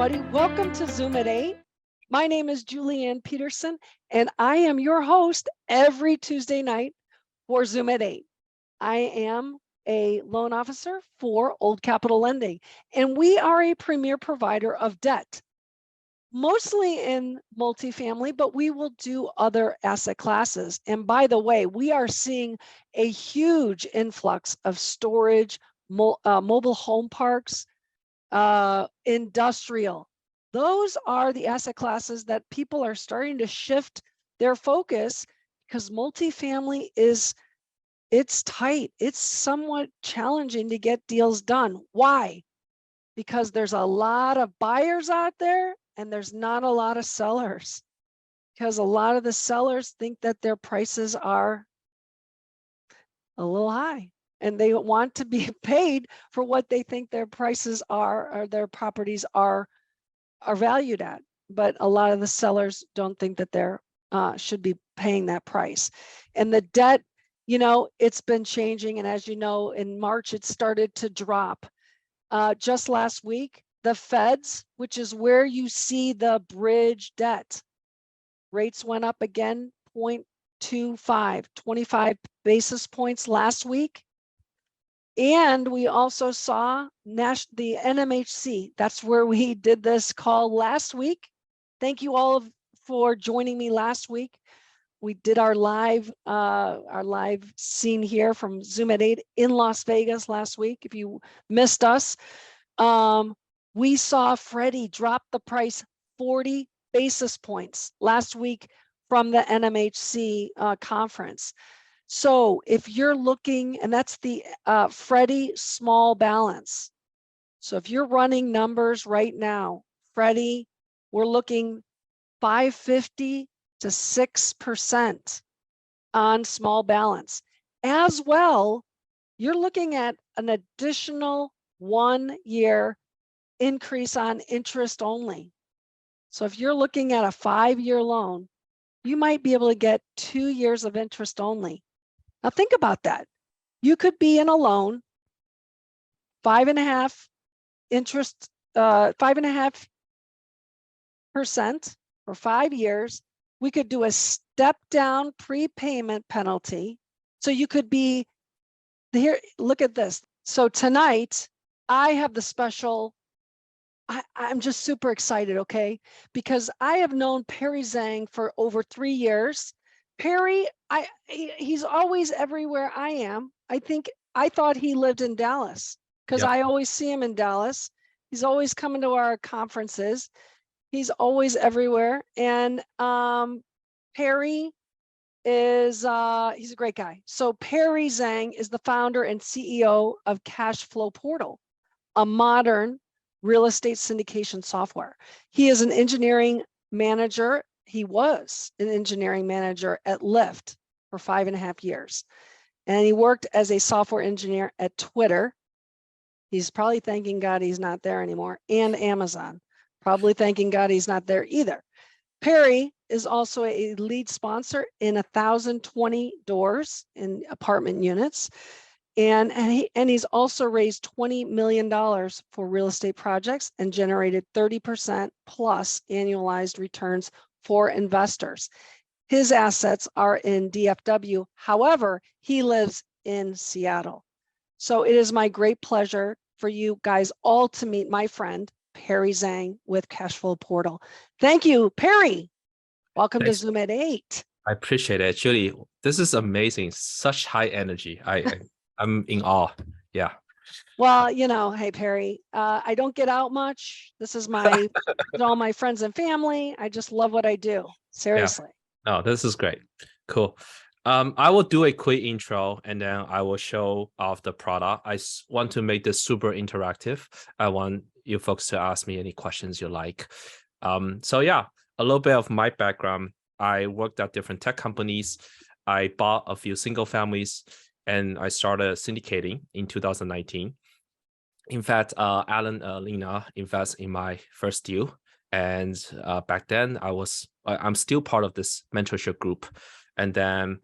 everybody. Welcome to Zoom at 8. My name is Julianne Peterson, and I am your host every Tuesday night for Zoom at 8. I am a loan officer for Old Capital Lending, and we are a premier provider of debt, mostly in multifamily, but we will do other asset classes. And by the way, we are seeing a huge influx of storage, mobile home parks, industrial. Those are the asset classes that people are starting to shift their focus, because multifamily it's tight. It's somewhat challenging to get deals done. Why? Because there's a lot of buyers out there and there's not a lot of sellers, because a lot of the sellers think that their prices are a little high, and they want to be paid for what they think their prices are, or their properties are valued at. But a lot of the sellers don't think that they're should be paying that price. And the debt, it's been changing. And as you know, in March, it started to drop. Just last week, the Feds, which is where you see the bridge debt, rates went up again, 0.25, 25 basis points last week. And we also saw the NMHC. That's where we did this call last week. Thank you all for joining me last week. We did our live scene here from Zoom at 8 in Las Vegas last week. If you missed us, we saw Freddie drop the price 40 basis points last week from the NMHC conference. So if you're looking, and that's the Freddie small balance. So if you're running numbers right now, Freddie, we're looking 550 to 6% on small balance. As well, you're looking at an additional 1 year increase on interest only. So if you're looking at a 5-year loan, you might be able to get 2 years of interest only. Now think about that. You could be in a loan, 5.5 interest, 5.5% for 5 years. We could do a step down prepayment penalty. So you could be here. Look at this. So tonight I have the special. I'm just super excited, okay? Because I have known Perry Zheng for over 3 years. Perry, he's always everywhere I am. I thought he lived in Dallas, because I always see him in Dallas. He's always coming to our conferences. He's always everywhere. And Perry is, he's a great guy. So Perry Zheng is the founder and CEO of Cash Flow Portal, a modern real estate syndication software. He is an engineering manager. He was an engineering manager at Lyft for 5.5 years. And he worked as a software engineer at Twitter. He's probably thanking God he's not there anymore. And Amazon, probably thanking God he's not there either. Perry is also a lead sponsor in 1,020 doors in apartment units. And he's also raised $20 million for real estate projects and generated 30% plus annualized returns for investors. His assets are in DFW. However, he lives in Seattle. So it is my great pleasure for you guys all to meet my friend, Perry Zheng with Cashflow Portal. Thank you, Perry. Welcome to Zoom at 8. I appreciate it. Julie, this is amazing. Such high energy. I'm in awe. Yeah. Well, hey, Perry, I don't get out much. This is all my friends and family. I just love what I do. Seriously. Yeah. Oh, this is great. Cool. I will do a quick intro and then I will show off the product. I want to make this super interactive. I want you folks to ask me any questions you like. So yeah, a little bit of my background. I worked at different tech companies. I bought a few single families and I started syndicating in 2019. In fact, Alan, Lena invest in my first deal. And back then I'm still part of this mentorship group. And then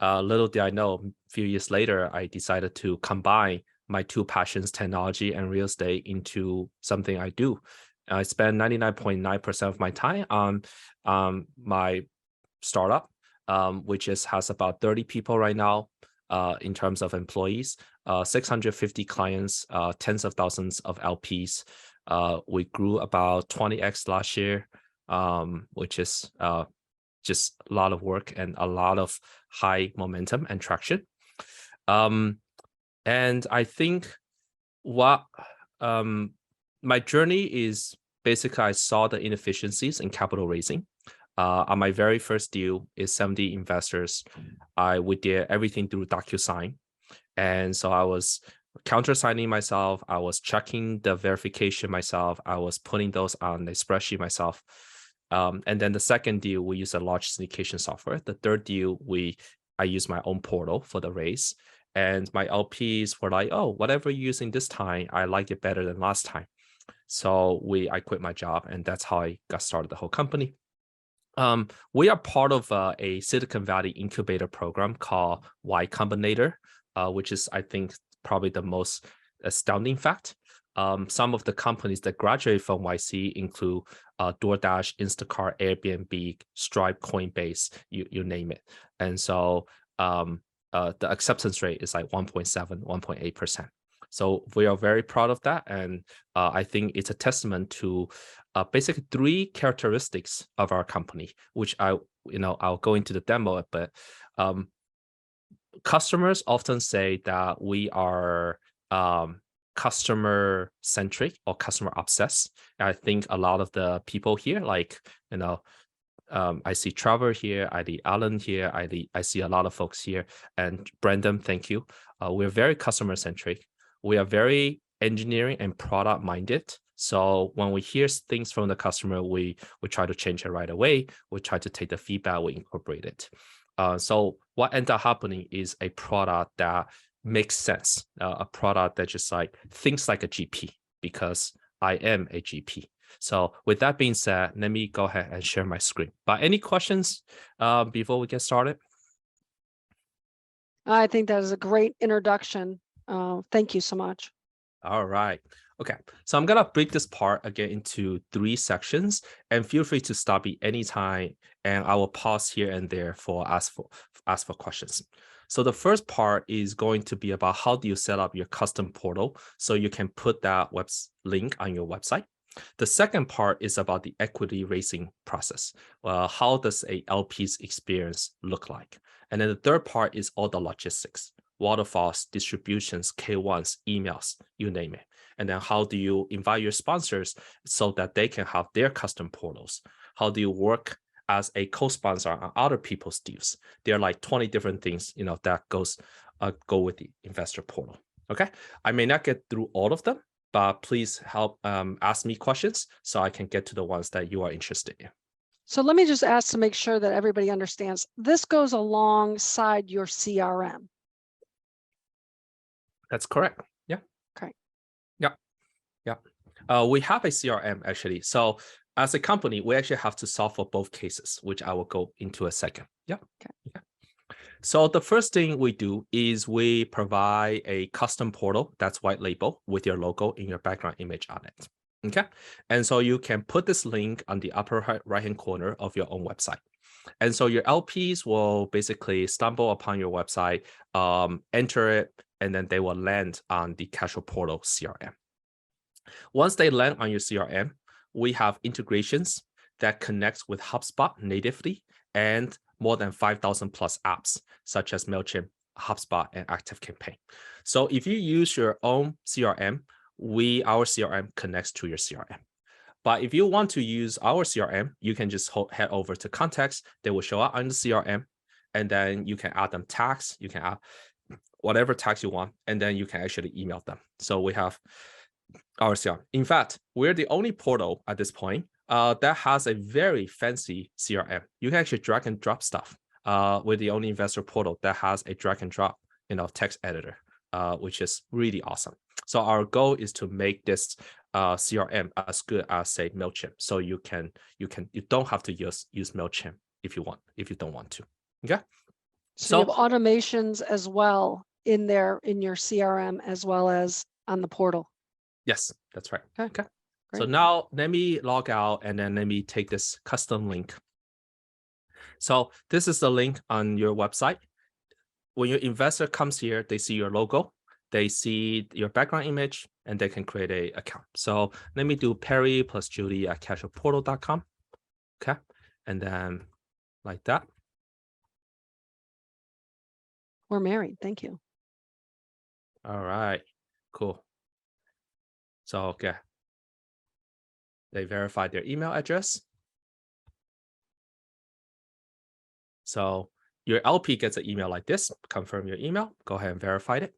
little did I know, a few years later, I decided to combine my two passions, technology and real estate, into something I do. I spend 99.9% of my time on my startup, which has about 30 people right now in terms of employees, 650 clients, tens of thousands of LPs. We grew about 20x last year, which is just a lot of work and a lot of high momentum and traction. And I think what my journey is basically, I saw the inefficiencies in capital raising. On my very first deal is 70 investors. We did everything through DocuSign. And so I was countersigning myself. I was checking the verification myself. I was putting those on a spreadsheet myself. And then the second deal, we use a large syndication software. The third deal, I use my own portal for the raise. And my LPs were like, oh, whatever you're using this time, I like it better than last time. So I quit my job, and that's how I got started the whole company. We are part of a Silicon Valley incubator program called Y Combinator, which is, I think, probably the most astounding fact. Some of the companies that graduate from YC include DoorDash, Instacart, Airbnb, Stripe, Coinbase, you name it. And so the acceptance rate is like 1.7, 1.8%. So we are very proud of that. And I think it's a testament to basically three characteristics of our company, which I'll go into the demo, but customers often say that we are customer centric or customer obsessed. And I think a lot of the people here, like, I see Trevor here, I see Alan here, I see a lot of folks here, and Brandon, thank you. We're very customer centric. We are very engineering and product minded. So when we hear things from the customer, we try to change it right away. We try to take the feedback, we incorporate it. So what ends up happening is a product that makes sense, a product that just like thinks like a GP, because I am a GP. So with that being said, let me go ahead and share my screen. But any questions before we get started? I think that is a great introduction. Thank you so much. All right. Okay. So I'm going to break this part again into 3 sections, and feel free to stop me anytime, and I will pause here and there for ask for questions. So the first part is going to be about how do you set up your custom portal so you can put that link on your website. The second part is about the equity raising process. Well, how does a LP's experience look like? And then the third part is all the logistics, waterfalls, distributions, K1s, emails, you name it. And then how do you invite your sponsors so that they can have their custom portals? How do you work as a co-sponsor on other people's deals? There are like 20 different things, that go with the investor portal. Okay. I may not get through all of them, but please help ask me questions so I can get to the ones that you are interested in. So let me just ask to make sure that everybody understands. This goes alongside your CRM. That's correct. Yeah. Okay. Yeah. Yeah. We have a CRM actually. So as a company, we actually have to solve for both cases, which I will go into a second. Yeah. Okay. So the first thing we do is we provide a custom portal that's white label with your logo in your background image on it. Okay. And so you can put this link on the upper right-hand corner of your own website. And so your LPs will basically stumble upon your website, enter it, and then they will land on the Casual Portal CRM. Once they land on your CRM, we have integrations that connects with HubSpot natively and more than 5,000 plus apps, such as MailChimp, HubSpot, and ActiveCampaign. So if you use your own CRM, our CRM connects to your CRM. But if you want to use our CRM, you can just head over to contacts. They will show up on the CRM, and then you can add them tags. You can add whatever tags you want, and then you can actually email them. So we have our CRM. In fact, we're the only portal at this point that has a very fancy CRM. You can actually drag and drop stuff. We're the only investor portal that has a drag and drop, text editor, which is really awesome. So our goal is to make this CRM as good as, say, MailChimp. So you don't have to use MailChimp if you don't want to. Okay. So you have automations as well in your CRM as well as on the portal. Yes, that's right. Okay. So Great. now let me log out and then let me take this custom link. So this is the link on your website. When your investor comes here, they see your logo, they see your background image, and they can create an account. So let me do Perry plus Judy at cashflowportal.com. Okay. And then like that. We're married. Thank you. All right, cool. So, okay. They verify their email address. So your LP gets an email like this, confirm your email, go ahead and verify it.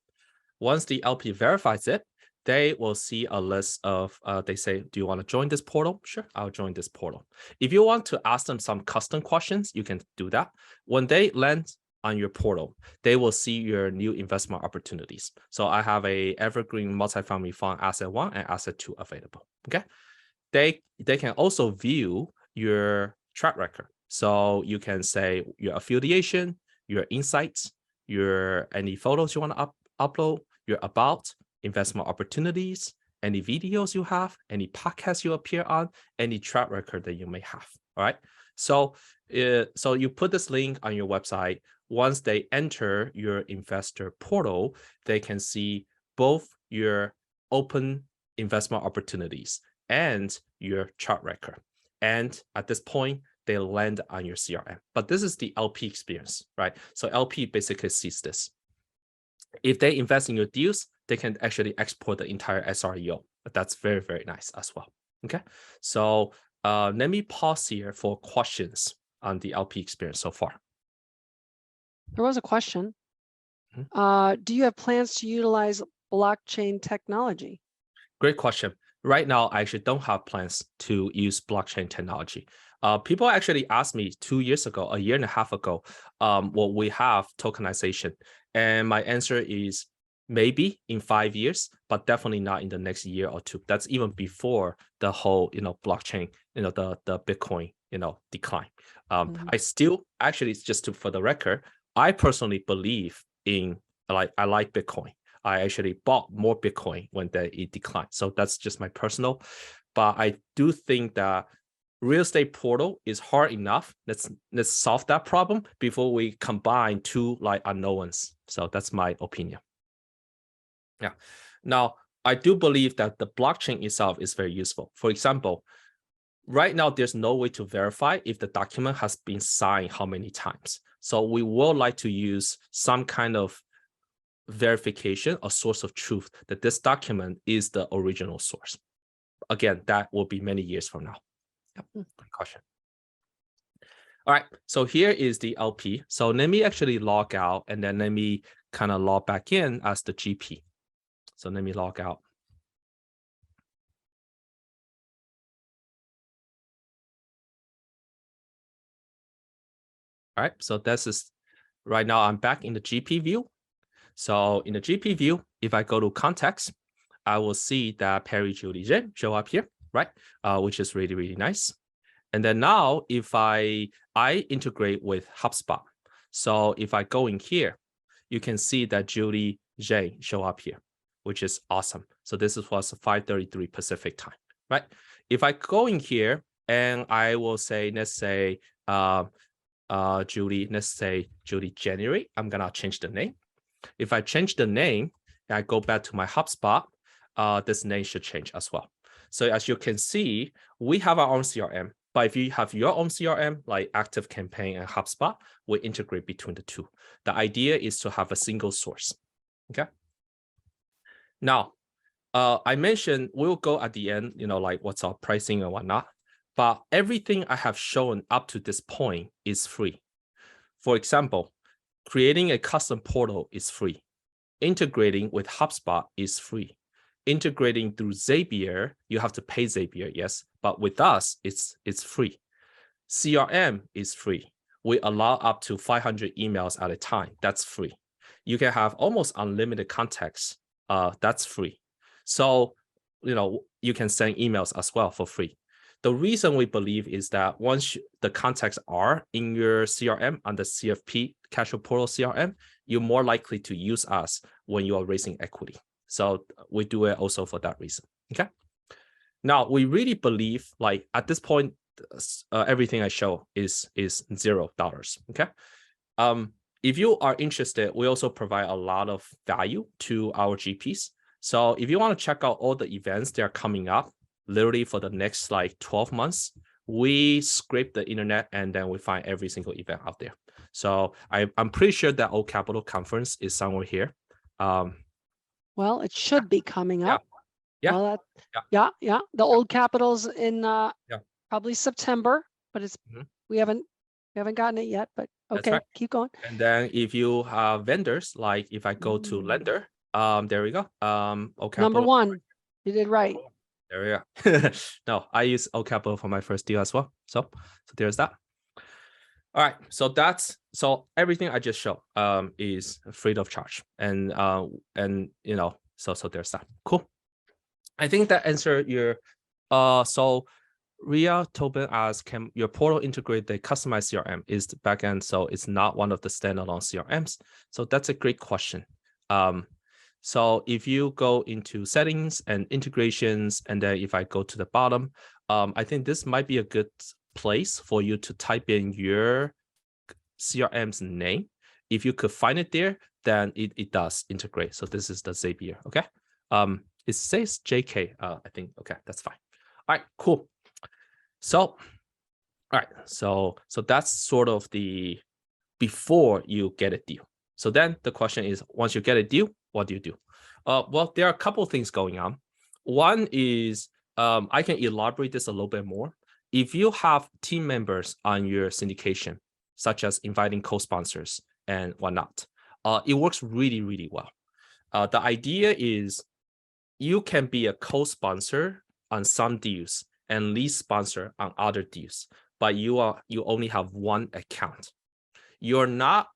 Once the LP verifies it, they will see a list of, they say, do you want to join this portal? Sure, I'll join this portal. If you want to ask them some custom questions, you can do that. When they land on your portal, they will see your new investment opportunities. So I have a evergreen multifamily fund asset 1 and asset 2 available, okay? They can also view your track record. So you can say your affiliation, your insights, your any photos you want to upload, your about, investment opportunities, any videos you have, any podcasts you appear on, any track record that you may have. All right. So you put this link on your website. Once they enter your investor portal, they can see both your open investment opportunities and your chart record. And at this point, they land on your CRM. But this is the LP experience, right? So LP basically sees this. If they invest in your deals, they can actually export the entire SREO. That's very, very nice as well. Okay. So let me pause here for questions on the LP experience so far. There was a question. Do you have plans to utilize blockchain technology? Great question. Right now, I actually don't have plans to use blockchain technology. People actually asked me 2 years ago, a year and a half ago, will we have tokenization? And my answer is maybe in 5 years, but definitely not in the next year or two. That's even before the whole, blockchain, the Bitcoin, decline. I still actually, just for the record, I personally believe in I like Bitcoin. I actually bought more Bitcoin when it declined. So that's just my personal. But I do think that real estate portal is hard enough. Let's solve that problem before we combine two unknowns. So that's my opinion. Yeah. Now, I do believe that the blockchain itself is very useful. For example, right now, there's no way to verify if the document has been signed how many times. So we would like to use some kind of verification or source of truth that this document is the original source. Again, that will be many years from now. Yep. Good question. All right, so here is the LP. So let me actually log out and then let me kind of log back in as the GP. So let me log out. All right, so this is right now I'm back in the GP view. So in the GP view, if I go to context, I will see that Perry, Judy, Zheng show up here, right? Which is really, really nice. And then now if I integrate with HubSpot. So if I go in here, you can see that Judy, Zheng show up here, which is awesome. So this was 5:33 Pacific time, right? If I go in here and I will say, let's say, Judy, let's say Judy January, I'm gonna change the name. If I change the name and I go back to my HubSpot, this name should change as well. So as you can see, we have our own CRM, but if you have your own CRM, like ActiveCampaign and HubSpot, we integrate between the two. The idea is to have a single source, okay? Now, I mentioned we'll go at the end, like what's our pricing and whatnot, but everything I have shown up to this point is free. For example, creating a custom portal is free. Integrating with HubSpot is free. Integrating through Zapier, you have to pay Zapier, yes, but with us, it's free. CRM is free. We allow up to 500 emails at a time. That's free. You can have almost unlimited contacts. That's free. So, you can send emails as well for free. The reason we believe is that once the contacts are in your CRM on the CFP Cashflow Portal CRM, you're more likely to use us when you are raising equity. So we do it also for that reason. Okay. Now we really believe, like at this point, everything I show is $0. Okay. If you are interested, we also provide a lot of value to our GPs. So if you want to check out all the events that are coming up, literally for the next like 12 months, we scrape the internet and then we find every single event out there. So I'm pretty sure that Old Capital Conference is somewhere here. Well, it should be coming Yeah. up. Yeah. Well, Yeah. yeah. The Old Capitals in Yeah. probably September, but it's we haven't gotten it yet. But That's okay, right. keep going. And then if you have vendors, like if I go to lender, there we go. Old Capital. Number one, you did right. There we go. No, I use Old Capital for my first deal as well. So there's that. All right, so everything I just showed is free of charge, and you know, so there's that. Cool. I think that answered your so Ria Tobin asks, can your portal integrate the customized CRM? Is the backend, so it's not one of the standalone CRMs? So that's a great question. So if you go into settings and integrations, and then if I go to the bottom, I think this might be a good place for you to type in your CRM's name. If you could find it there, then it does integrate. So this is the Zapier, okay? It says JK, I think, okay, that's fine. All right, cool. So, all right, so that's sort of the before you get a deal. So then the question is, once you get a deal, what do you do? Well, there are a couple of things going on. One is, I can elaborate this a little bit more. If you have team members on your syndication, such as inviting co-sponsors and whatnot, it works really, really well. The idea is you can be a co-sponsor on some deals and lead sponsor on other deals, but you only have one account. You're not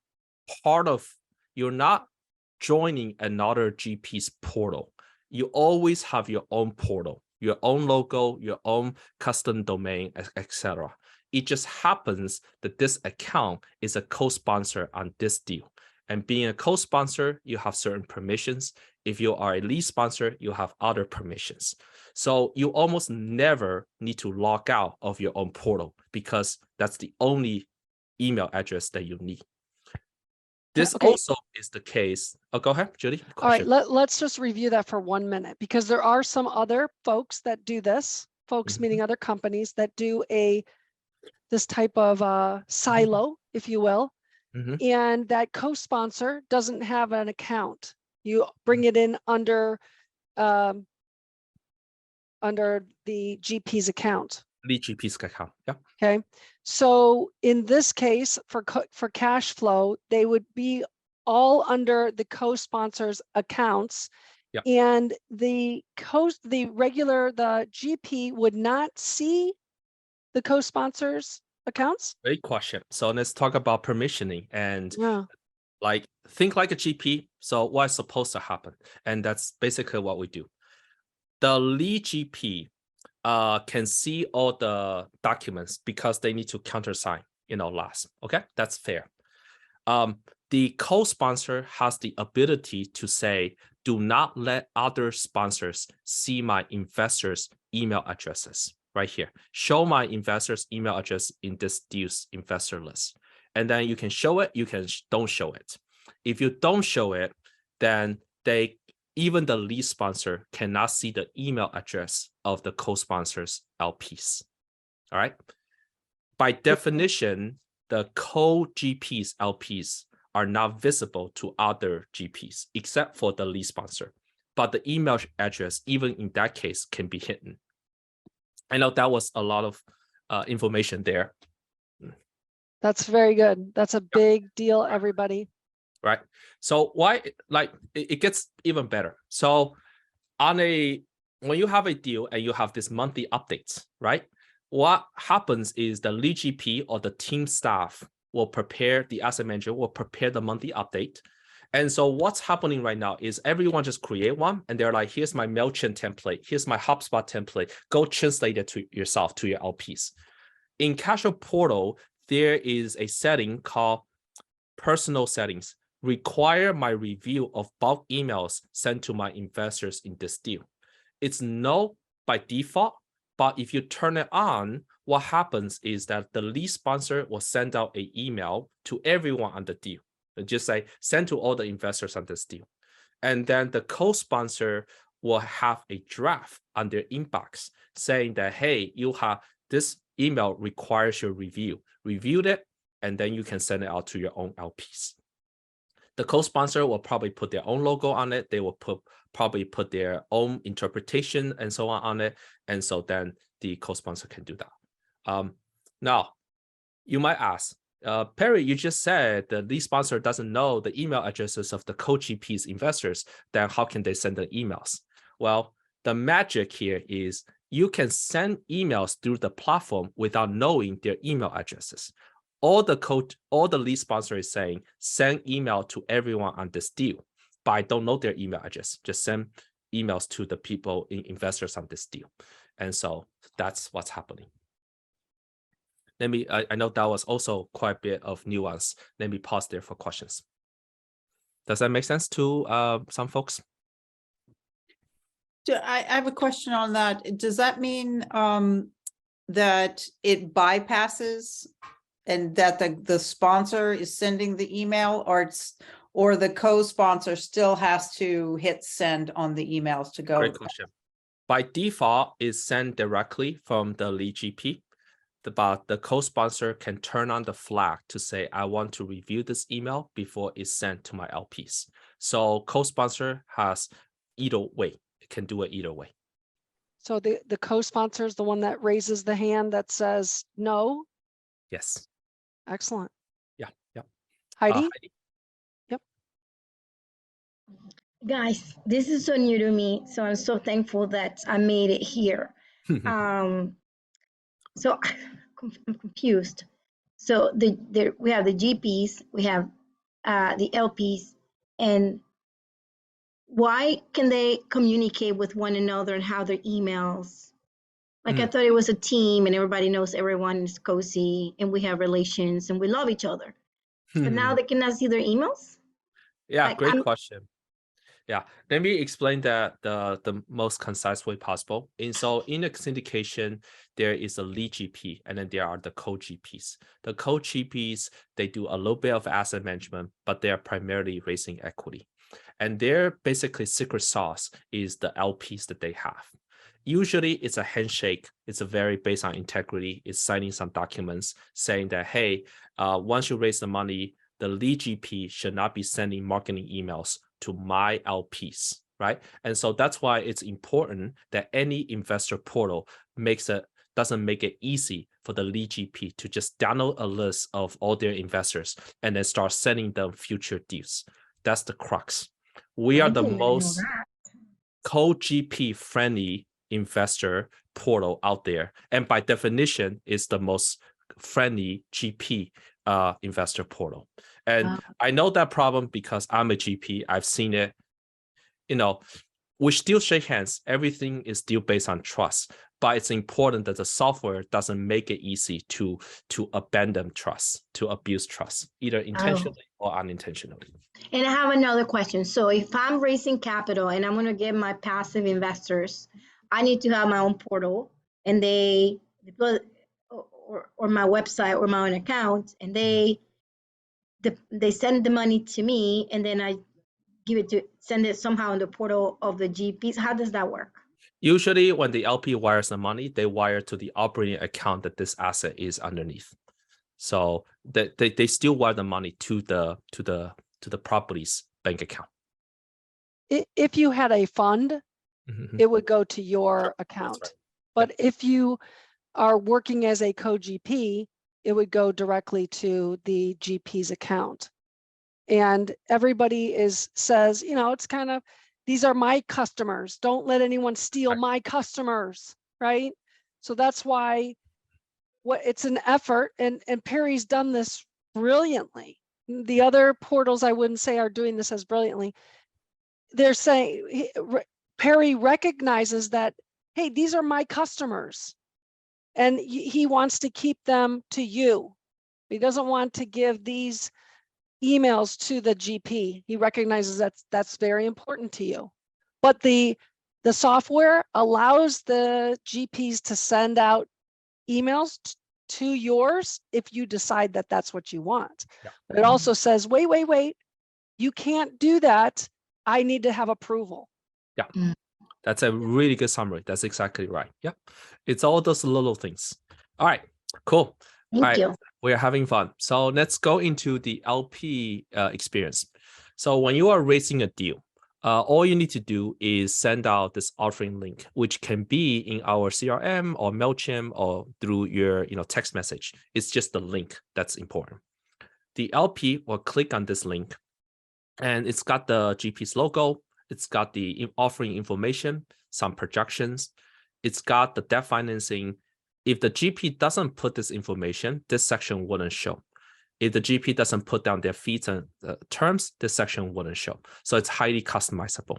joining another GP's portal. You always have your own portal, your own logo, your own custom domain, etc. It just happens that this account is a co-sponsor on this deal. And being a co-sponsor, you have certain permissions. If you are a lead sponsor, you have other permissions. So you almost never need to log out of your own portal because that's the only email address that you need. This also is the case. Oh, go ahead, Judy. All right, let's just review that for 1 minute, because there are some other folks that do this, meaning other companies that do this type of silo, if you will, and that co-sponsor doesn't have an account. You bring it in under the GP's account. The GP's account, yeah. Okay, so in this case, for cash flow, they would be all under the co-sponsors' accounts, and the GP would not see the co-sponsors' accounts. Great question. So let's talk about permissioning and like think like a GP. So what's supposed to happen? And that's basically what we do. The lead GP can see all the documents because they need to countersign, last. Okay, that's fair. The co-sponsor has the ability to say, do not let other sponsors see my investors' email addresses right here. Show my investors' email address in this deal's investor list. And then you can show it, you can don't show it. If you don't show it, then even the lead sponsor cannot see the email address of the co-sponsors LPs. All right. By definition, the co-GPs LPs are not visible to other GPs except for the lead sponsor. But the email address, even in that case, can be hidden. I know that was a lot of information there. That's very good. That's a big deal, everybody. Right. So why, like, it gets even better. So when you have a deal and you have this monthly updates, right? What happens is the lead GP or the team staff will prepare, the asset manager will prepare the monthly update. And so what's happening right now is everyone just create one and they're like, here's my MailChimp template, here's my HubSpot template, go translate it to yourself, to your LPs. In Casual Portal, there is a setting called personal settings. Require my review of bulk emails sent to my investors in this deal. It's no by default. But if you turn it on, what happens is that the lead sponsor will send out an email to everyone on the deal. Just say, send to all the investors on this deal. And then the co-sponsor will have a draft on their inbox saying that, hey, you have this email requires your review. Reviewed it, and then you can send it out to your own LPs. The co-sponsor will probably put their own logo on it. They will probably put their own interpretation and so on it. And so then the co-sponsor can do that. Now, you might ask, Perry, you just said the lead sponsor doesn't know the email addresses of the co-GPs investors. Then how can they send the emails? Well, the magic here is you can send emails through the platform without knowing their email addresses. All the lead sponsor is saying, send email to everyone on this deal, but I don't know their email address. Just send emails to the people, investors on this deal. And so that's what's happening. I know that was also quite a bit of nuance. Let me pause there for questions. Does that make sense to some folks? I have a question on that. Does that mean that it bypasses and that the sponsor is sending the email, or the co-sponsor still has to hit send on the emails to go? Great question. By default, it's sent directly from the lead GP. But the co-sponsor can turn on the flag to say, I want to review this email before it's sent to my LPs. So co-sponsor has either way. It can do it either way. So the co-sponsor is the one that raises the hand that says no? Yes. Excellent. Yeah. Heidi? Heidi? Yep. Guys, this is so new to me, so I'm so thankful that I made it here. So I'm confused. So we have the GPs, we have the LPs, and why can they communicate with one another and how their emails? Like I thought it was a team and everybody knows everyone is cozy and we have relations and we love each other. But now they cannot see their emails? Yeah, Like, great question. Yeah, let me explain that the most concise way possible. And so in the syndication, there is a lead GP, and then there are the co-GPs. The co-GPs, they do a little bit of asset management, but they are primarily raising equity. And their basically secret sauce is the LPs that they have. Usually it's a handshake. It's a very based on integrity. It's signing some documents saying that, hey, once you raise the money, the lead GP should not be sending marketing emails to my LPs, right? And so that's why it's important that any investor portal doesn't make it easy for the lead GP to just download a list of all their investors and then start sending them future deals. That's the crux. We are the most co-GP friendly investor portal out there. And by definition, it's the most friendly GP investor portal. And I know that problem because I'm a GP. I've seen it. We still shake hands. Everything is still based on trust. But it's important that the software doesn't make it easy to abandon trust, to abuse trust, either intentionally or unintentionally. And I have another question. So if I'm raising capital and I'm going to get my passive investors, I need to have my own portal, and they or my website or my own account, and they send the money to me, and then I send it somehow in the portal of the GPs. How does that work? Usually when the LP wires the money, they wire to the operating account that this asset is underneath. So they still wire the money to the property's bank account. If you had a fund, it would go to your account. Right. But if you are working as a co-GP, it would go directly to the GP's account. And everybody says, it's kind of, these are my customers. Don't let anyone steal my customers, right? So that's why it's an effort, and Perry's done this brilliantly. The other portals, I wouldn't say are doing this as brilliantly. They're saying, Perry recognizes that, hey, these are my customers, and he wants to keep them to you. He doesn't want to give these emails to the GP. He recognizes that's very important to you. But the The software allows the GPs to send out emails to yours if you decide that that's what you want. Yeah. But it also says, wait, you can't do that. I need to have approval. Yeah, that's a really good summary. That's exactly right. Yeah, it's all those little things. All right, cool. Thank you. We're having fun. So let's go into the LP experience. So when you are raising a deal, all you need to do is send out this offering link, which can be in our CRM or MailChimp or through your text message. It's just the link that's important. The LP will click on this link, and it's got the GP's logo. It's got the offering information, some projections. It's got the debt financing. If the GP doesn't put this information, this section wouldn't show. If the GP doesn't put down their fees and terms, this section wouldn't show. So it's highly customizable.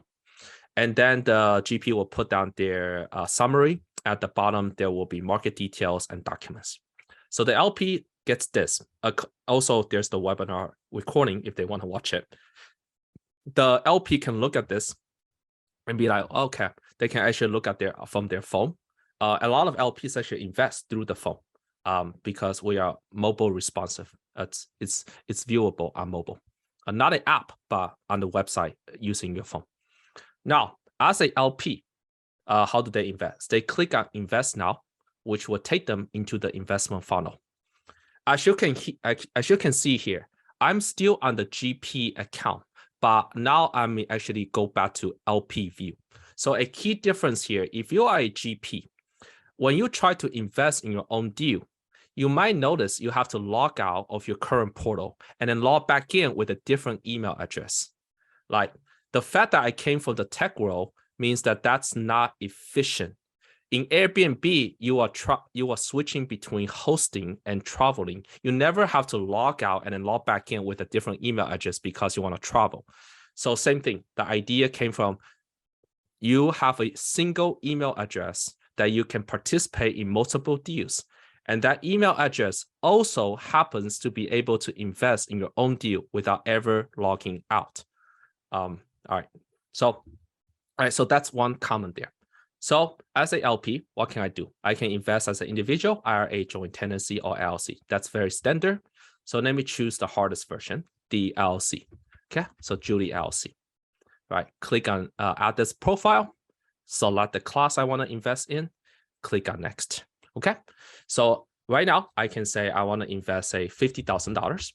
And then the GP will put down their summary. At the bottom, there will be market details and documents. So the LP gets this. Also, there's the webinar recording if they want to watch it. The LP can look at this and be like, okay, they can actually look at from their phone. A lot of LPs actually invest through the phone because we are mobile responsive. It's viewable on mobile, not an app, but on the website using your phone. Now, as a LP, how do they invest? They click on Invest Now, which will take them into the investment funnel. As you can see here, I'm still on the GP account, but now I may actually go back to LP view. So a key difference here, if you are a GP, when you try to invest in your own deal, you might notice you have to log out of your current portal and then log back in with a different email address. Like the fact that I came from the tech world means that that's not efficient. In Airbnb, you are switching between hosting and traveling. You never have to log out and then log back in with a different email address because you want to travel. So same thing, the idea came from you have a single email address that you can participate in multiple deals. And that email address also happens to be able to invest in your own deal without ever logging out. All right, so that's one comment there. So as a LP, what can I do? I can invest as an individual, IRA, joint tenancy, or LLC. That's very standard. So let me choose the hardest version, the LLC. Okay, so Julie LLC. Right, click on add this profile, select the class I want to invest in, click on next. Okay, so right now I can say I want to invest, say, $50,000.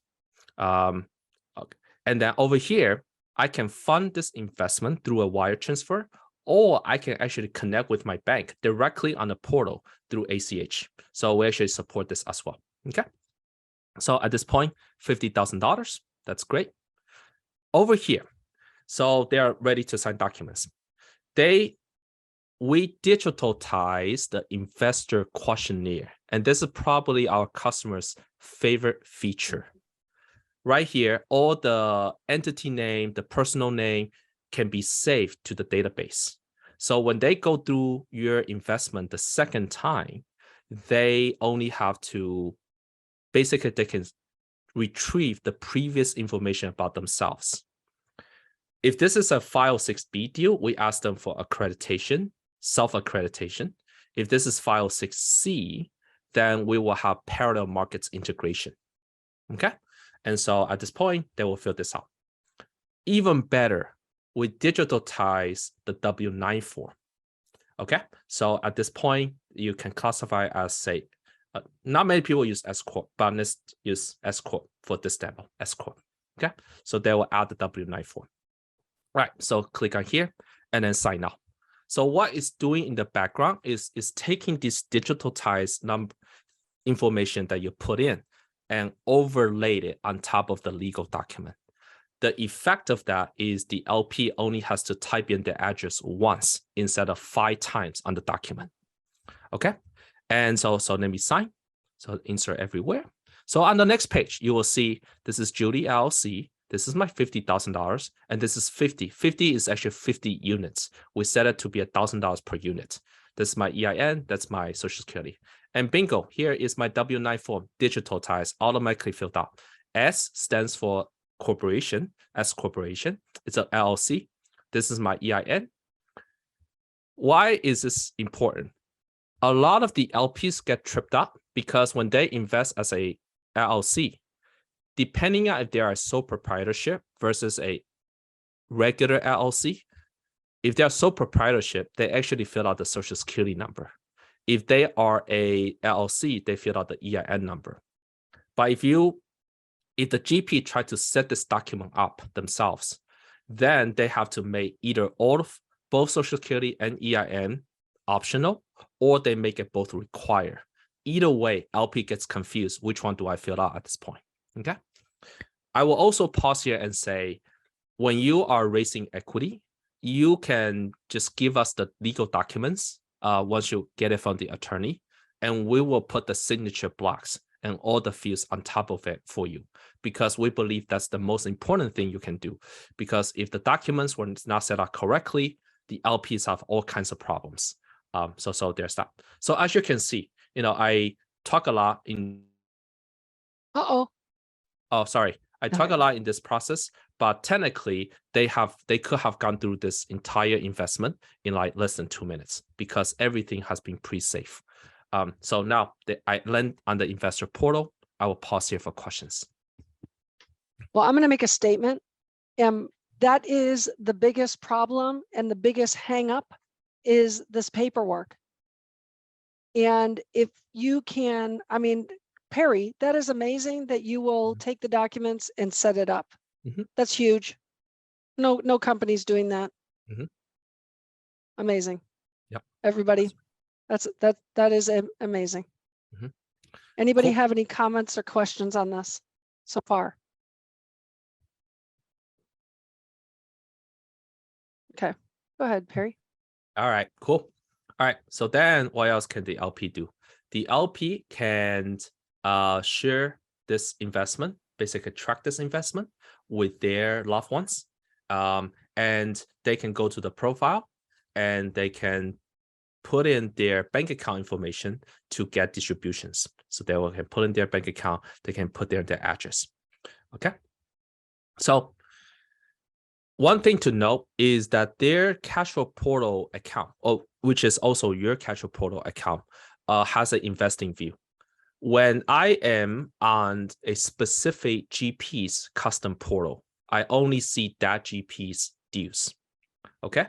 Okay. And then over here, I can fund this investment through a wire transfer, or I can actually connect with my bank directly on the portal through ACH. So we actually support this as well. Okay, so at this point, $50,000, that's great. Over here, so they are ready to sign documents. We digitize the investor questionnaire, and this is probably our customer's favorite feature. Right here, all the entity name, the personal name can be saved to the database. So when they go through your investment the second time, they only have to, basically they can retrieve the previous information about themselves. If this is a File 6B deal, we ask them for accreditation, self-accreditation. If this is File 6C, then we will have parallel markets integration. Okay, and so at this point, they will fill this out. Even better, we digitize the W-9 form. Okay, so at this point, you can classify as, say, not many people use S Corp, but let's use S Corp for this demo, S Corp. Okay, so they will add the W-9 form. Right, so click on here and then sign up. So what it's doing in the background is taking this digitalized information that you put in and overlaid it on top of the legal document. The effect of that is the LP only has to type in the address once instead of 5 times on the document. Okay, and so let me sign. So insert everywhere. So on the next page, you will see this is Julie LLC. This is my $50,000, and this is 50. 50 is actually 50 units. We set it to be $1,000 per unit. This is my EIN. That's my Social Security. And bingo, here is my W-9 form, digitalized, automatically filled out. S stands for corporation, S corporation. It's an LLC. This is my EIN. Why is this important? A lot of the LPs get tripped up because when they invest as a LLC, depending on if they are a sole proprietorship versus a regular LLC, if they are sole proprietorship, they actually fill out the social security number. If they are a LLC, they fill out the EIN number. But if the GP try to set this document up themselves, then they have to make either both social security and EIN optional, or they make it both required. Either way, LP gets confused. Which one do I fill out at this point? Okay. I will also pause here and say, when you are raising equity, you can just give us the legal documents once you get it from the attorney, and we will put the signature blocks and all the fields on top of it for you, because we believe that's the most important thing you can do. Because if the documents were not set up correctly, the LPs have all kinds of problems. So there's that. So as you can see, I talk a lot in. Uh-oh. Oh, sorry. I talk a lot in this process, but technically they could have gone through this entire investment in like less than 2 minutes, because everything has been pre-safe. So now I land on the investor portal. I will pause here for questions. Well, I'm going to make a statement. That is the biggest problem, and the biggest hang up is this paperwork. And if you can, Perry, that is amazing that you will take the documents and set it up. That's huge. No company's doing that. Amazing. Yep. Everybody, that is amazing. Anybody have any comments or questions on this so far? Okay, go ahead, Perry. All right, cool. All right, so then what else can the LP do? The LP can share this investment, basically track this investment with their loved ones. And they can go to the profile and they can put in their bank account information to get distributions. So they can put in their bank account, they can put their address. Okay. So one thing to note is that their cash flow portal account, which is also your cash flow portal account, has an investing view. When I am on a specific GP's custom portal, I only see that GP's dues. Okay.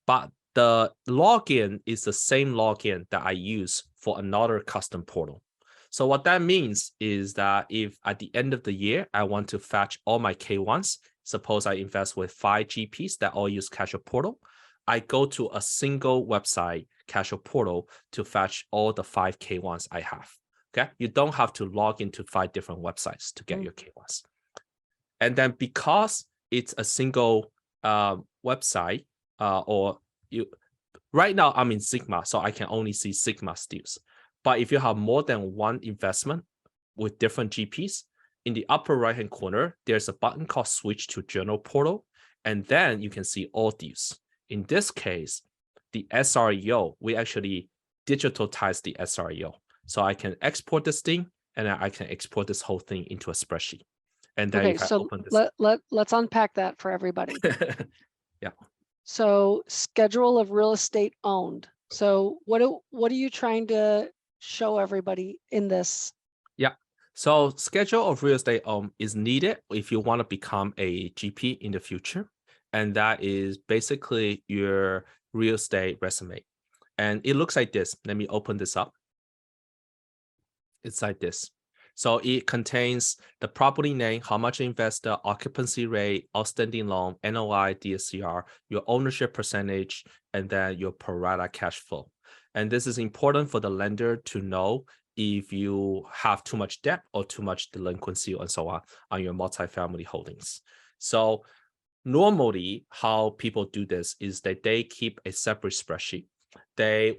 But the login is the same login that I use for another custom portal. So what that means is that if at the end of the year, I want to fetch all my K1s, suppose I invest with 5 GPs that all use cash flow portal, I go to a single website, cash flow portal, to fetch all the 5 K1s I have. Okay, you don't have to log into 5 different websites to get your K1s. And then because it's a single website, right now I'm in Sigma, so I can only see Sigma dues. But if you have more than one investment with different GPs, in the upper right-hand corner, there's a button called Switch to Journal Portal, and then you can see all dues. In this case, the SREO, we actually digitalize the SREO. So I can export this thing, and then I can export this whole thing into a spreadsheet. And then if I open this, let's unpack that for everybody. Yeah. So schedule of real estate owned. So what are you trying to show everybody in this? Yeah. So schedule of real estate owned is needed if you want to become a GP in the future. And that is basically your real estate resume. And it looks like this. Let me open this up. It's like this. So it contains the property name, how much investor, occupancy rate, outstanding loan, NOI, DSCR, your ownership percentage, and then your pro rata cash flow. And this is important for the lender to know if you have too much debt or too much delinquency and so on your multifamily holdings. So normally how people do this is that they keep a separate spreadsheet.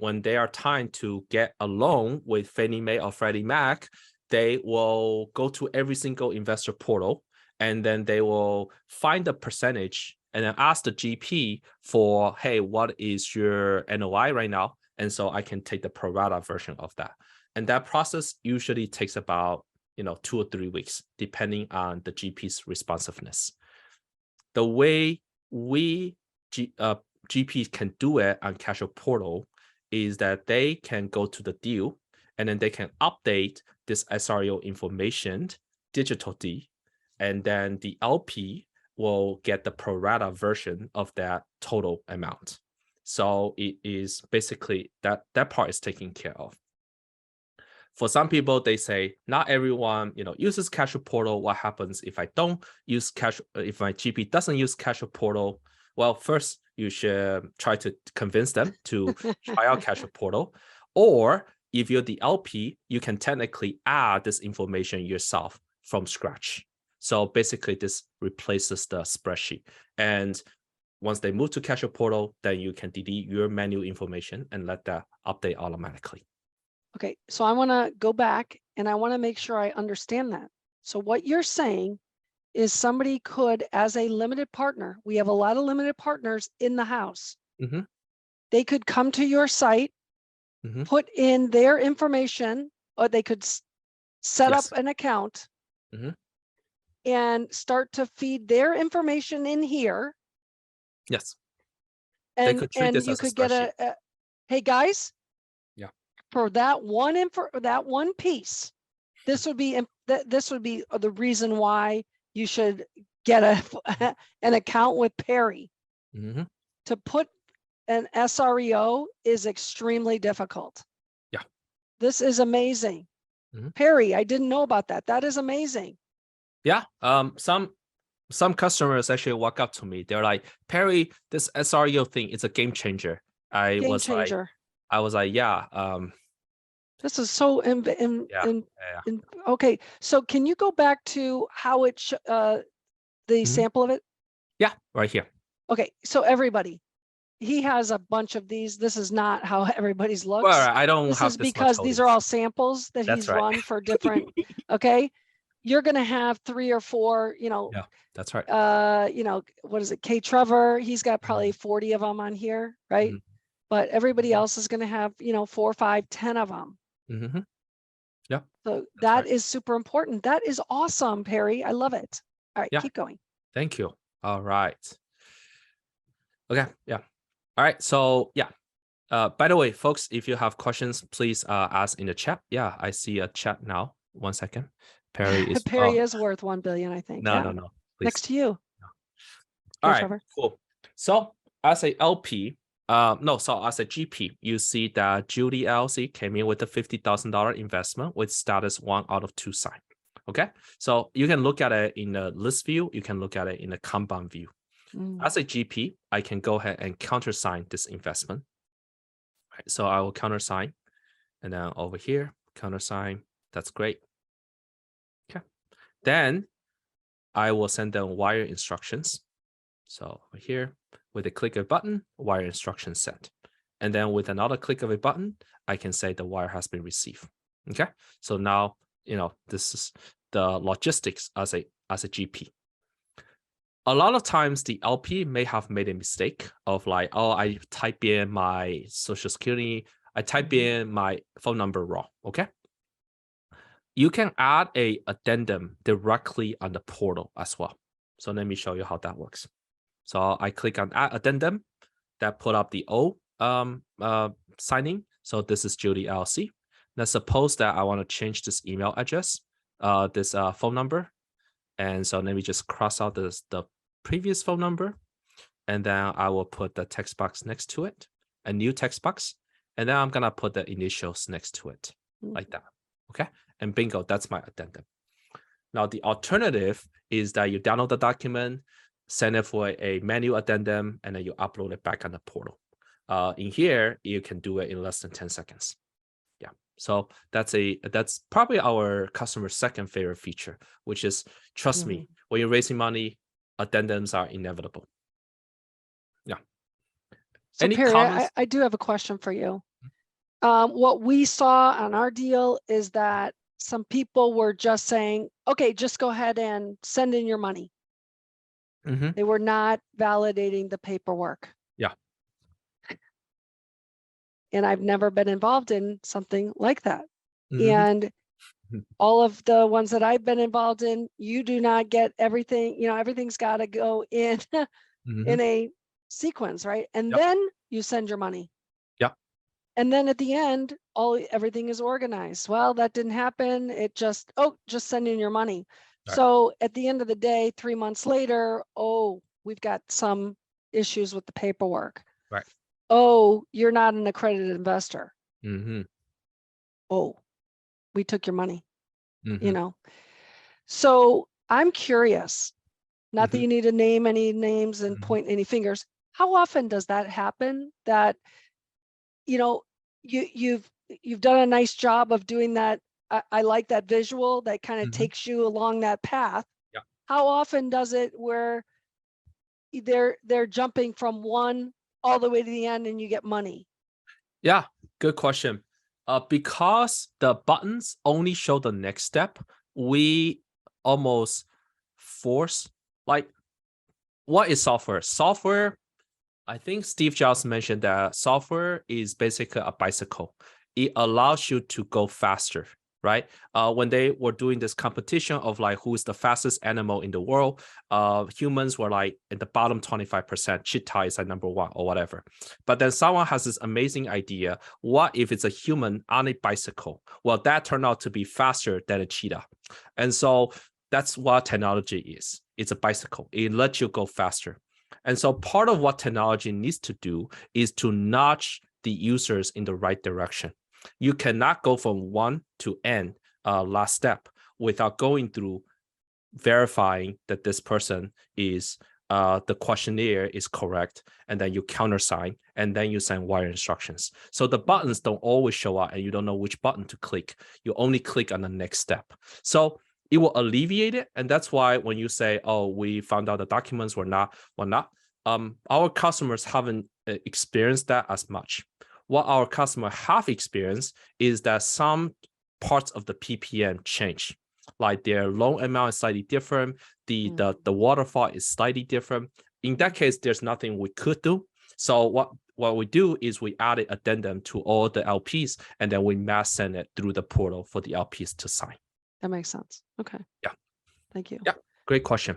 When they are trying to get a loan with Fannie Mae or Freddie Mac, they will go to every single investor portal, and then they will find the percentage and then ask the GP for, hey, what is your NOI right now? And so I can take the pro rata version of that. And that process usually takes about 2 or 3 weeks, depending on the GP's responsiveness. The way we GP can do it on Casual Portal is that they can go to the deal and then they can update this SREO information digitally, and then the LP will get the pro rata version of that total amount. So it is basically that part is taken care of. For some people, they say not everyone, uses Casual Portal. What happens if I don't use Casual? If my GP doesn't use Casual Portal? Well, first you should try to convince them to try out Casual Portal. Or if you're the LP, you can technically add this information yourself from scratch. So basically, this replaces the spreadsheet. And once they move to Casual Portal, then you can delete your manual information and let that update automatically. Okay, so I want to go back and I want to make sure I understand that. So what you're saying is somebody could, as a limited partner, we have a lot of limited partners in the house. Mhm. They could come to your site, Mhm. put in their information, or they could set up Yes. an account Mhm. and start to feed their information in here. Yes. And, could treat this you as a could get spreadsheet. hey guys, Yeah. for that one piece, this would be the reason why you should get an account with Perry. Mhm. To put an SREO is extremely difficult. Yeah. This is amazing. Mhm. Perry, I didn't know about that. That is amazing. Yeah. Some customers actually walk up to me. They're like, Perry, this SREO thing is a game changer. Game changer. I was like, yeah. This is so okay. So can you go back to how it the sample of it? Yeah, right here. Okay, so everybody, he has a bunch of these. This is not how everybody's looks. Well, I don't This have is this because much these are holdings. all samples that That's he's right. run for different. Okay, you're gonna have 3 or 4. Yeah, that's right. What is it? K Trevor, he's got probably 40 of them on here, right? Mhm. But everybody else is gonna have 4, 5, 10 of them. Mm-hmm. Yeah. So That's right. is super important. That is awesome, Perry. I love it. All right, Yeah. keep going. Thank you. All right. Okay. Yeah. All right. So yeah. By the way, folks, if you have questions, please ask in the chat. Yeah, I see a chat now. 1 second. Perry is Perry is worth 1 billion, I think. No, Yeah. no, no. Please. Next to you. All Okay, right, Trevor. cool. So as a LP, so as a GP, you see that Judy LLC came in with a $50,000 investment with status 1 out of 2 sign. Okay, so you can look at it in a list view. You can look at it in a Kanban view. As a GP, I can go ahead and countersign this investment. Right, so I will countersign, and then over here, countersign. That's great. Okay, then I will send them wire instructions. So over here, with a click of a button, wire instruction sent. And then with another click of a button, I can say the wire has been received. Okay. So now, this is the logistics as a GP. A lot of times the LP may have made a mistake of like, oh, I type in my social security, I type in my phone number wrong. Okay. You can add a addendum directly on the portal as well. So let me show you how that works. So I click on add addendum, that put up the O signing. So this is Judy LLC. Now suppose that I want to change this email address, this phone number. And so let me just cross out the previous phone number. And then I will put the text box next to it, a new text box. And then I'm going to put the initials next to it like that. Okay. And bingo, that's my addendum. Now, the alternative is that you download the document, send it for a manual addendum, and then you upload it back on the portal. In here, you can do it in less than 10 seconds. Yeah. So that's probably our customer's second favorite feature, which is, trust me, when you're raising money, addendums are inevitable. Yeah. So Any Perry, comments? I do have a question for you. What we saw on our deal is that some people were just saying, okay, just go ahead and send in your money. They were not validating the paperwork. Yeah. And I've never been involved in something like that. And all of the ones that I've been involved in, you do not get everything, everything's got to go in in a sequence, right? And Yep. then you send your money. Yep. And then at the end, everything is organized. Well, that didn't happen. It just send in your money. Right. So at the end of the day, 3 months later, we've got some issues with the paperwork. Right. Oh, you're not an accredited investor. Mm-hmm. Oh, we took your money, Mm-hmm. you know? So I'm curious, not that Mhm. you need to name any names and Mhm. point any fingers. How often does that happen that, you know, you've done a nice job of doing that? I like that visual that kind of Mhm. takes you along that path. Yeah. How often does it where they're jumping from one all the way to the end and you get money? Yeah, good question. Because the buttons only show the next step, we almost force, like, what is software? Software, I think Steve Jobs mentioned that software is basically a bicycle. It allows you to go faster, right? When they were doing this competition of like who's the fastest animal in the world, humans were like in the bottom 25%. Cheetah is like number one or whatever. But then someone has this amazing idea. What if it's a human on a bicycle? Well, that turned out to be faster than a cheetah. And so that's what technology is. It's a bicycle. It lets you go faster. And so part of what technology needs to do is to nudge the users in the right direction. You cannot go from 1 to n, last step, without going through verifying that this person is, the questionnaire is correct, and then you countersign, and then you send wire instructions. So the buttons don't always show up, and you don't know which button to click. You only click on the next step. So it will alleviate it, and that's why when you say, "Oh, we found out the documents were not," our customers haven't experienced that as much. What our customers have experienced is that some parts of the PPM change, like their loan amount is slightly different, the waterfall is slightly different. In that case, there's nothing we could do. So what we do is we added addendum to all the LPs, and then we mass send it through the portal for the LPs to sign. That makes sense. Okay. Yeah. Thank you. Yeah. Great question.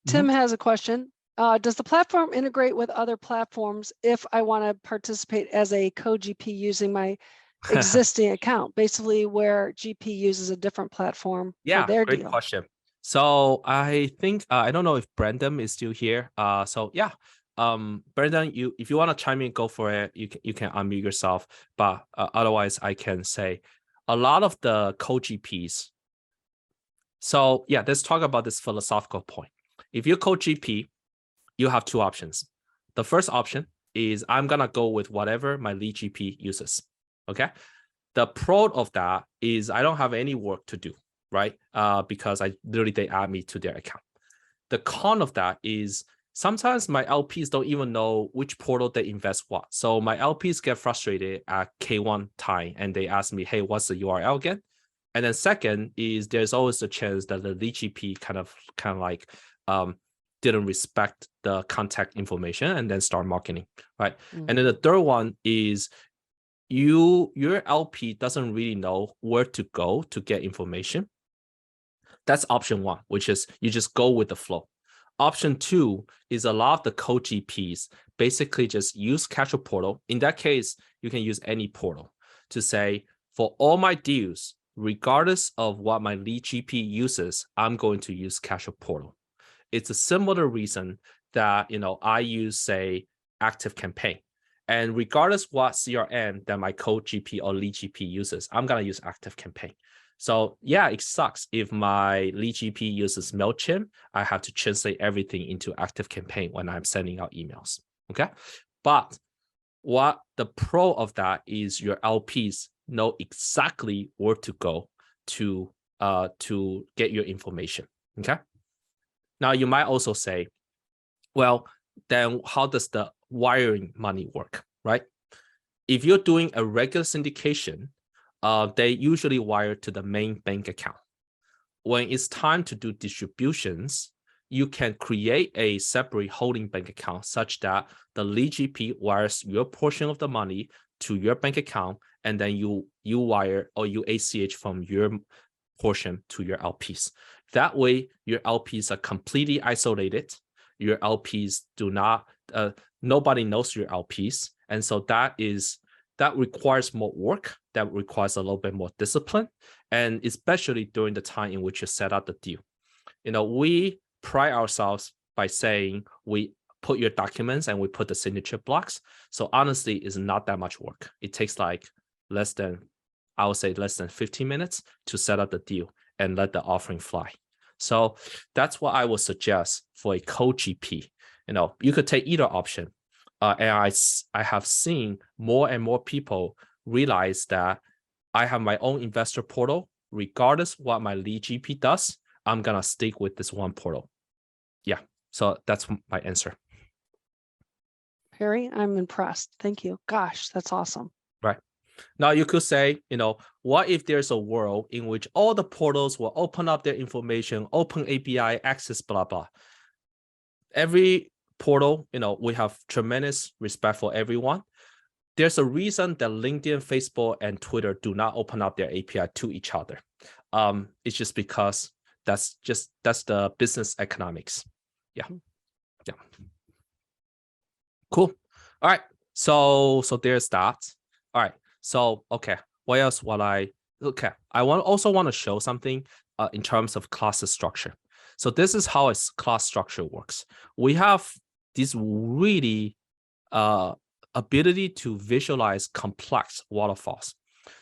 Tim has a question. Does the platform integrate with other platforms if I want to participate as a co-GP using my existing account, basically where GP uses a different platform for their great deal? question. So I think I don't know if Brandon is still here. Brandon, if you want to chime in, go for it. You can unmute yourself. But otherwise, I can say a lot of the co-GPs. So yeah, let's talk about this philosophical point. If you co-GP, you have two options. The first option is I'm gonna go with whatever my lead GP uses. Okay. The pro of that is I don't have any work to do, right? Because they add me to their account. The con of that is sometimes my LPs don't even know which portal they invest what. So my LPs get frustrated at K1 time and they ask me, hey, what's the URL again? And then second is there's always a chance that the lead GP kind of like didn't respect the contact information and then start marketing, right? And then the third one is your LP doesn't really know where to go to get information. That's option one, which is you just go with the flow. Option two is a lot of the co-GPs basically just use Casual Portal. In that case, you can use any portal to say, for all my deals, regardless of what my lead GP uses, I'm going to use Casual Portal. It's a similar reason that I use, say, Active Campaign. And regardless what CRM that my co-GP or lead GP uses, I'm going to use Active Campaign. So yeah, it sucks if my lead GP uses MailChimp. I have to translate everything into Active Campaign when I'm sending out emails. Okay. But what the pro of that is your LPs know exactly where to go to get your information. Okay. Now you might also say, well, then how does the wiring money work, right? If you're doing a regular syndication, they usually wire to the main bank account. When it's time to do distributions, you can create a separate holding bank account such that the lead GP wires your portion of the money to your bank account, and then you wire or you ACH from your portion to your LPs. That way, your LPs are completely isolated. your LPs do not, nobody knows your LPs. And so that requires more work, that requires a little bit more discipline, and especially during the time in which you set up the deal. We pride ourselves by saying we put your documents and we put the signature blocks. So honestly, it's not that much work. It takes like less than 15 minutes to set up the deal and let the offering fly. So that's what I would suggest for a co-GP. You could take either option. And I have seen more and more people realize that I have my own investor portal. Regardless what my lead GP does, I'm going to stick with this one portal. Yeah, so that's my answer. Perry, I'm impressed. Thank you. Gosh, that's awesome. Right. Now you could say, what if there's a world in which all the portals will open up their information, open API, access, blah, blah. Every portal, we have tremendous respect for everyone. There's a reason that LinkedIn, Facebook, and Twitter do not open up their API to each other. It's just because that's the business economics. Yeah. Cool. All right. So there's that. All right. So okay. What else? I also want to show something in terms of class structure. So this is how a class structure works. We have this really ability to visualize complex waterfalls.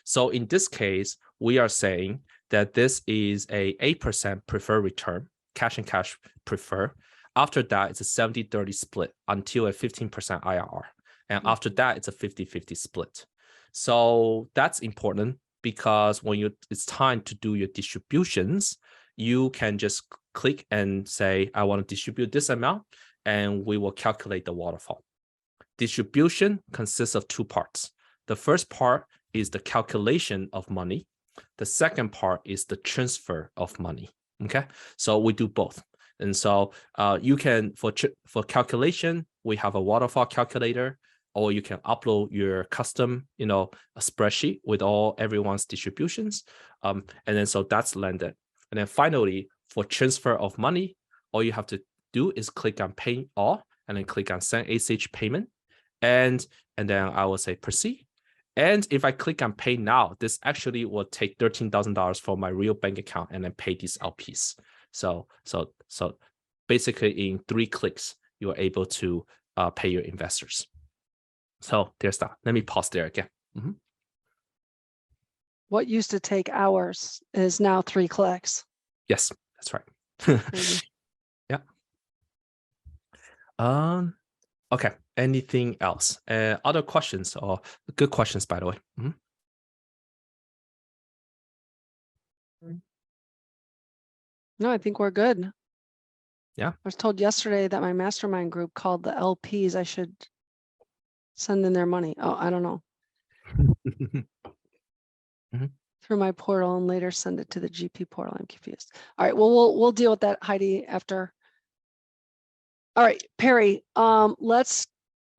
So in this case, we are saying that this is a 8% preferred return, cash and cash preferred. After that, it's a 70-30 split until a 15% IRR. And after that, it's a 50-50 split. So that's important because when it's time to do your distributions, you can just click and say, I want to distribute this amount, and we will calculate the waterfall. Distribution consists of two parts. The first part is the calculation of money. The second part is the transfer of money. Okay, so we do both. And so you can, for calculation, we have a waterfall calculator, or you can upload your custom, a spreadsheet with everyone's distributions. And then so that's landed. And then finally, for transfer of money, all you have to do is click on Pay All, and then click on Send ACH Payment. And then I will say proceed. And if I click on Pay Now, this actually will take $13,000 from my real bank account and then pay these LPs. So basically in 3 clicks, you are able to pay your investors. So there's that. Let me pause there again. Mm-hmm. What used to take hours is now 3 clicks. Yes, that's right. Yeah. Okay. Anything else? Other questions or good questions, by the way? Mm-hmm. No, I think we're good. Yeah. I was told yesterday that my mastermind group called the LPs. I should send in their money. Oh, I don't know. Mm-hmm. Through my portal and later send it to the GP portal. I'm confused. All right. Well, we'll deal with that, Heidi, after. All right, Perry.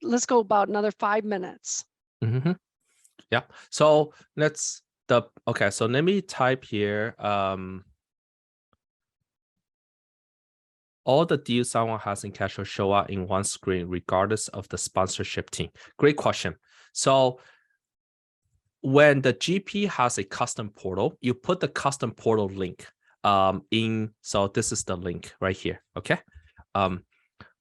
Let's go about another 5 minutes. Mm-hmm. Yeah. So so let me type here. All the deals someone has in cash will show up in one screen, regardless of the sponsorship team. Great question. So when the GP has a custom portal, you put the custom portal link in. So this is the link right here. Okay.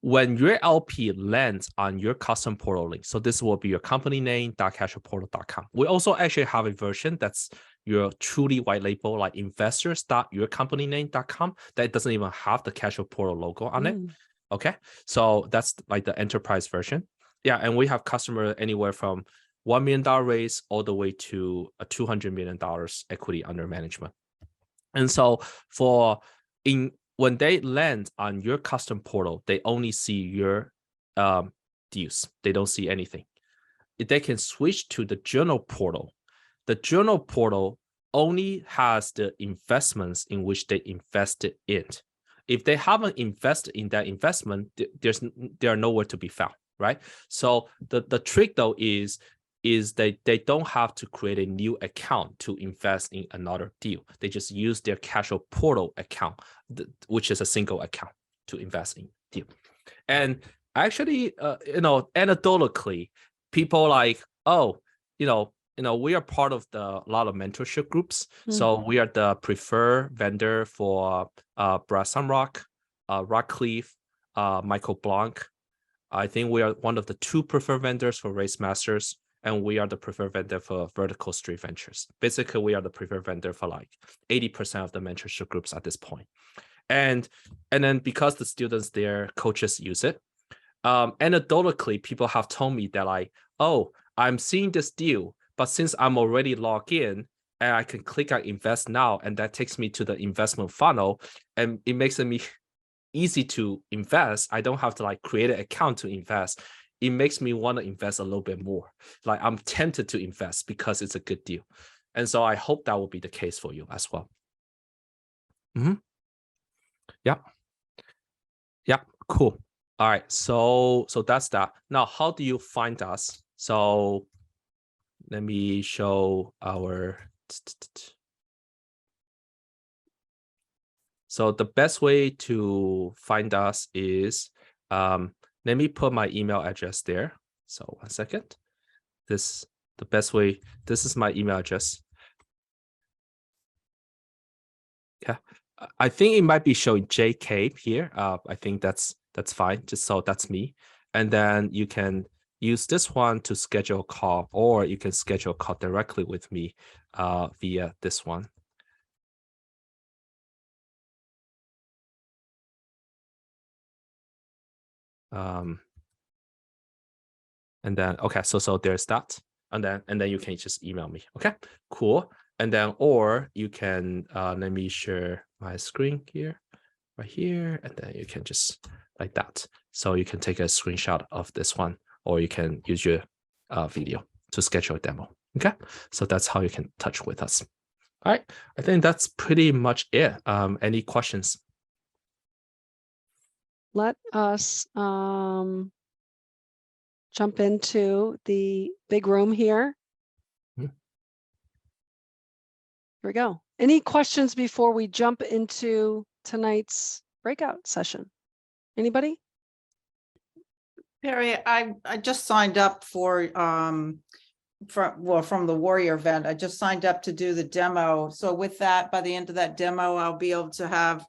When your LP lands on your custom portal link, so this will be your company name, .cashflowportal.com. We also actually have a version that's your truly white label, like investors.yourcompanyname.com, that doesn't even have the Cashflow Portal logo on it. Okay, so that's like the enterprise version. Yeah, and we have customer anywhere from $1 million raise all the way to a $200 million equity under management. And so when they land on your custom portal, they only see your deals. They don't see anything. If they can switch to the journal portal, the journal portal only has the investments in which they invested in. If they haven't invested in that investment, they are nowhere to be found, right? So the trick though is they don't have to create a new account to invest in another deal. They just use their Cashflow Portal account, which is a single account to invest in deal. And actually, anecdotally, people like, oh, we are part of a lot of mentorship groups. So we are the preferred vendor for Brad Sumrock, Rockcliffe, Michael Blanc. I think we are one of the 2 preferred vendors for Race Masters, and we are the preferred vendor for Vertical Street Ventures. Basically, we are the preferred vendor for like 80% of the mentorship groups at this point. And then because the students, their coaches use it, anecdotally, people have told me that like, oh, I'm seeing this deal, but since I'm already logged in and I can click on invest now, and that takes me to the investment funnel, and it makes me easy to invest. I don't have to like create an account to invest. It makes me want to invest a little bit more. Like I'm tempted to invest because it's a good deal. And so I hope that will be the case for you as well. Yeah. Cool. All right. So that's that. Now, how do you find us? So let me show our. So the best way to find us is, let me put my email address there. So 1 second. The best way, this is my email address. Yeah, I think it might be showing JK here. I think that's fine. Just so that's me. And then you can use this one to schedule a call, or you can schedule a call directly with me via this one. And then, okay, so there's that. And then you can just email me. Okay, cool. And then, or you can, let me share my screen here, right here. And then you can just like that. So you can take a screenshot of this one, or you can use your video to schedule a demo. Okay, so that's how you can touch with us. All right, I think that's pretty much it. Any questions? Let us jump into the big room here. Here we go. Any questions before we jump into tonight's breakout session? Anybody? Perry, I just signed up for from the Warrior event. I just signed up to do the demo. So with that, by the end of that demo, I'll be able to have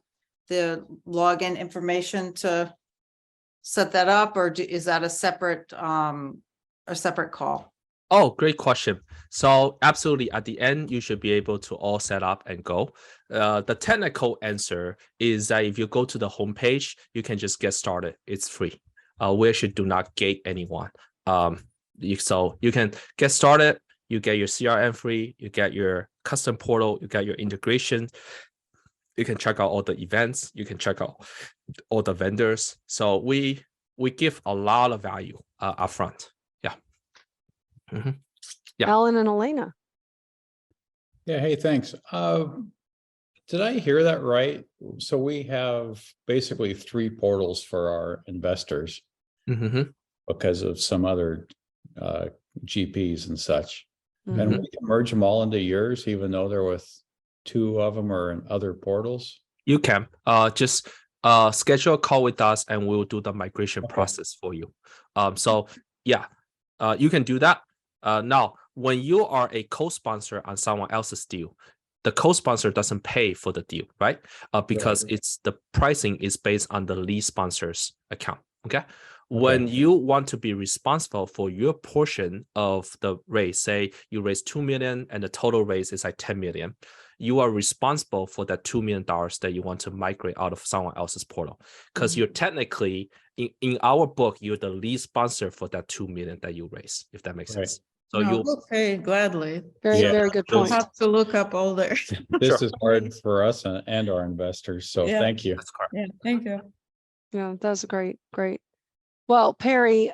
the login information to set that up, or is that a separate call? Oh, great question. So absolutely, at the end, you should be able to all set up and go. The technical answer is that if you go to the homepage, you can just get started. It's free. We actually do not gate anyone. So you can get started. You get your CRM free. You get your custom portal. You get your integration. You can check out all the events. You can check out all the vendors. So we give a lot of value upfront. Yeah. Yeah. Alan and Elena. Yeah, hey, thanks. Did I hear that right? So we have basically 3 portals for our investors because of some other GPs and such. And we can merge them all into yours, even though they're with 2 of them are in other portals. You can just schedule a call with us, and we'll do the migration process for you. So yeah, you can do that. Now, when you are a co-sponsor on someone else's deal, the co-sponsor doesn't pay for the deal, right? Because it's the pricing is based on the lead sponsor's account. Okay. When you want to be responsible for your portion of the raise, say you raise 2 million and the total raise is like 10 million, you are responsible for that $2 million that you want to migrate out of someone else's portal. Because you're technically, in our book, you're the lead sponsor for that 2 million that you raise, if that makes sense. So you'll pay gladly. Very good point. I'll have to look up all there. This is hard for us and our investors. So thank you. That's correct. Yeah, thank you. Yeah, that's great. Well, Perry,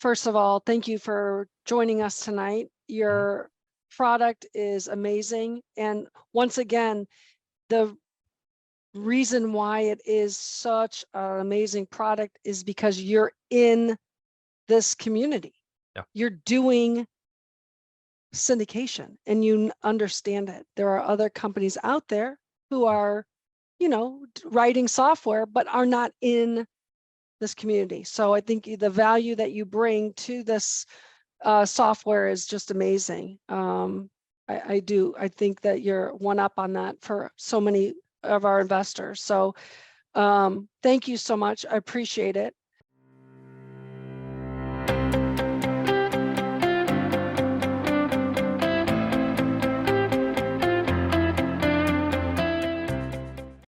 first of all, thank you for joining us tonight. Your product is amazing. And once again, the reason why it is such an amazing product is because you're in this community. Yeah. You're doing syndication and you understand it. There are other companies out there who are, writing software, but are not in this community. So I think the value that you bring to this software is just amazing. I think that you're one up on that for so many of our investors. So thank you so much. I appreciate it.